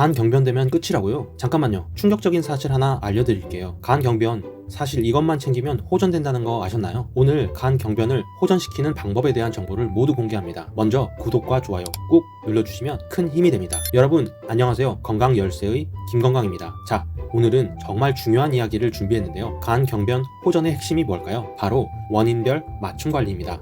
간 경변되면 끝이라고요? 잠깐만요. 충격적인 사실 하나 알려드릴게요. 간 경변, 사실 이것만 챙기면 호전된다는 거 아셨나요? 오늘 간 경변을 호전시키는 방법에 대한 정보를 모두 공개합니다. 먼저 구독과 좋아요 꾹 눌러주시면 큰 힘이 됩니다. 여러분 안녕하세요. 건강 열쇠의 김건강입니다. 자, 오늘은 정말 중요한 이야기를 준비했는데요. 간 경변 호전의 핵심이 뭘까요? 바로 원인별 맞춤 관리입니다.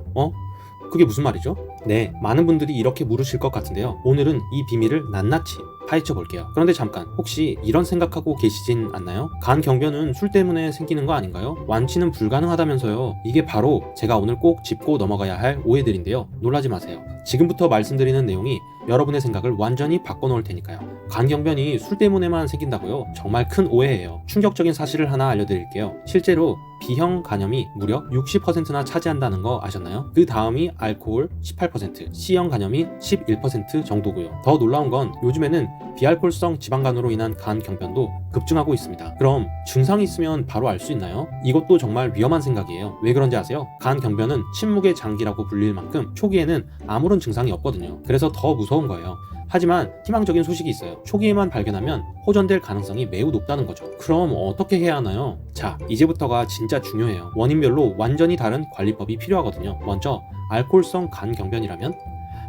그게 무슨 말이죠? 네, 많은 분들이 이렇게 물으실 것 같은데요. 오늘은 이 비밀을 낱낱이 파헤쳐 볼게요. 그런데 잠깐, 혹시 이런 생각하고 계시진 않나요? 간 경변은 술 때문에 생기는 거 아닌가요? 완치는 불가능하다면서요. 이게 바로 제가 오늘 꼭 짚고 넘어가야 할 오해들인데요. 놀라지 마세요. 지금부터 말씀드리는 내용이 여러분의 생각을 완전히 바꿔놓을 테니까요. 간 경변이 술 때문에만 생긴다고요? 정말 큰 오해예요. 충격적인 사실을 하나 알려드릴게요. 실제로 B형 간염이 무려 60%나 차지한다는 거 아셨나요? 그 다음이 알코올 18%, C형 간염이 11% 정도고요. 더 놀라운 건 요즘에는 비알코올성 지방간으로 인한 간 경변도 급증하고 있습니다. 그럼 증상이 있으면 바로 알 수 있나요? 이것도 정말 위험한 생각이에요. 왜 그런지 아세요? 간 경변은 침묵의 장기라고 불릴 만큼 초기에는 아무런 증상이 없거든요. 그래서 더 무서운 거예요. 하지만 희망적인 소식이 있어요. 초기에만 발견하면 호전될 가능성이 매우 높다는 거죠. 그럼 어떻게 해야 하나요? 자, 이제부터가 진짜 중요해요. 원인별로 완전히 다른 관리법이 필요하거든요. 먼저 알코올성 간 경변이라면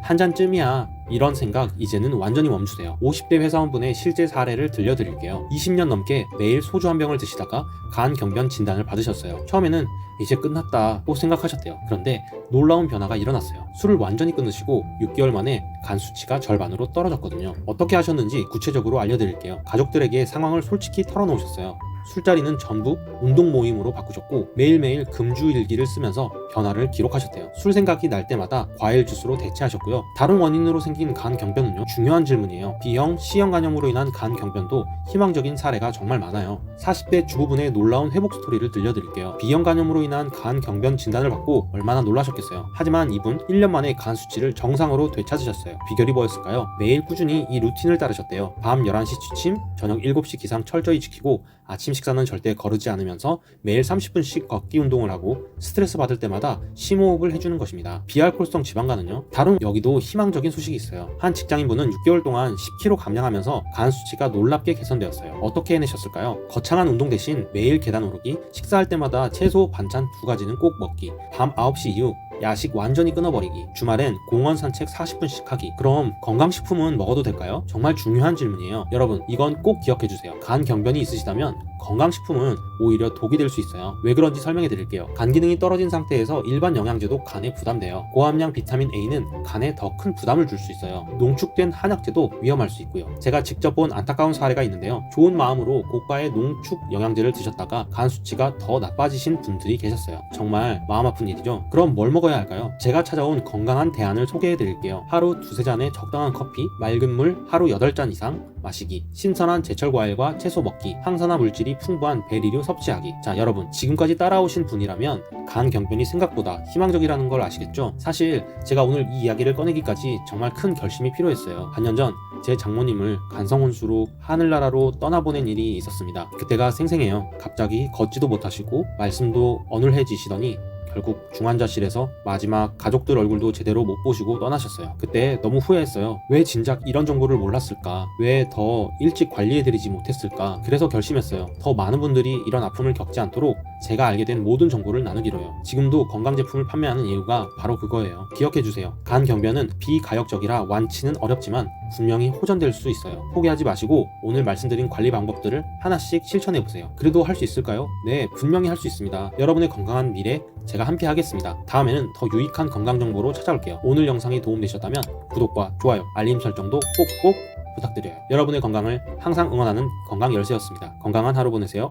한 잔쯤이야, 이런 생각 이제는 완전히 멈추세요. 50대 회사원분의 실제 사례를 들려드릴게요. 20년 넘게 매일 소주 한 병을 드시다가 간 경변 진단을 받으셨어요. 처음에는 이제 끝났다고 생각하셨대요. 그런데 놀라운 변화가 일어났어요. 술을 완전히 끊으시고 6개월 만에 간 수치가 절반으로 떨어졌거든요. 어떻게 하셨는지 구체적으로 알려드릴게요. 가족들에게 상황을 솔직히 털어놓으셨어요. 술자리는 전부 운동 모임으로 바꾸셨고 매일매일 금주 일기를 쓰면서 변화를 기록하셨대요. 술 생각이 날 때마다 과일 주스로 대체하셨고요. 다른 원인으로 생긴 간 경변은요, 중요한 질문이에요. B형, C형 간염으로 인한 간 경변도 희망적인 사례가 정말 많아요. 40대 주부분의 놀라운 회복 스토리를 들려드릴게요. B형 간염으로 인한 간 경변 진단을 받고 얼마나 놀라셨겠어요. 하지만 이분 1년 만에 간 수치를 정상으로 되찾으셨어요. 비결이 뭐였을까요? 매일 꾸준히 이 루틴을 따르셨대요. 밤 11시 취침, 저녁 7시 기상 철저히 지키고 아침 식사는 절대 거르지 않으면서 매일 30분씩 걷기 운동을 하고 스트레스 받을 때마다 심호흡을 해주는 것입니다. 비알코올성 지방간은요, 다른 여기도 희망적인 소식이 있어요. 한 직장인분은 6개월 동안 10kg 감량하면서 간 수치가 놀랍게 개선되었어요. 어떻게 해내셨을까요? 거창한 운동 대신 매일 계단 오르기, 식사할 때마다 채소, 반찬 2가지는 꼭 먹기, 밤 9시 이후 야식 완전히 끊어버리기, 주말엔 공원 산책 40분씩 하기. 그럼 건강식품은 먹어도 될까요? 정말 중요한 질문이에요. 여러분, 이건 꼭 기억해주세요. 간 경변이 있으시다면 건강식품은 오히려 독이 될 수 있어요. 왜 그런지 설명해 드릴게요. 간 기능이 떨어진 상태에서 일반 영양제도 간에 부담돼요. 고함량 비타민 A는 간에 더 큰 부담을 줄 수 있어요. 농축된 한약제도 위험할 수 있고요. 제가 직접 본 안타까운 사례가 있는데요. 좋은 마음으로 고가의 농축 영양제를 드셨다가 간 수치가 더 나빠지신 분들이 계셨어요. 정말 마음 아픈 일이죠. 그럼 뭘 먹어야 할까요? 제가 찾아온 건강한 대안을 소개해 드릴게요. 하루 2-3잔의 적당한 커피, 맑은 물 하루 8잔 이상 마시기, 신선한 제철 과일과 채소 먹기, 항산화 물질이 풍부한 베리류 섭취하기. 자, 여러분, 지금까지 따라오신 분이라면 간 경변이 생각보다 희망적이라는 걸 아시겠죠? 사실 제가 오늘 이 이야기를 꺼내기까지 정말 큰 결심이 필요했어요. 반년 전 제 장모님을 간성혼수로 하늘나라로 떠나보낸 일이 있었습니다. 그때가 생생해요. 갑자기 걷지도 못하시고 말씀도 어눌해지시더니 결국 중환자실에서 마지막 가족들 얼굴도 제대로 못 보시고 떠나셨어요. 그때 너무 후회했어요. 왜 진작 이런 정보를 몰랐을까? 왜 더 일찍 관리해드리지 못했을까? 그래서 결심했어요. 더 많은 분들이 이런 아픔을 겪지 않도록 제가 알게 된 모든 정보를 나누기로요. 지금도 건강제품을 판매하는 이유가 바로 그거예요. 기억해주세요. 간 경변은 비가역적이라 완치는 어렵지만 분명히 호전될 수 있어요. 포기하지 마시고 오늘 말씀드린 관리 방법들을 하나씩 실천해보세요. 그래도 할 수 있을까요? 네, 분명히 할 수 있습니다. 여러분의 건강한 미래 제가 함께 하겠습니다. 다음에는 더 유익한 건강 정보로 찾아올게요. 오늘 영상이 도움되셨다면 구독과 좋아요, 알림 설정도 꼭꼭 부탁드려요. 여러분의 건강을 항상 응원하는 건강 열쇠였습니다. 건강한 하루 보내세요.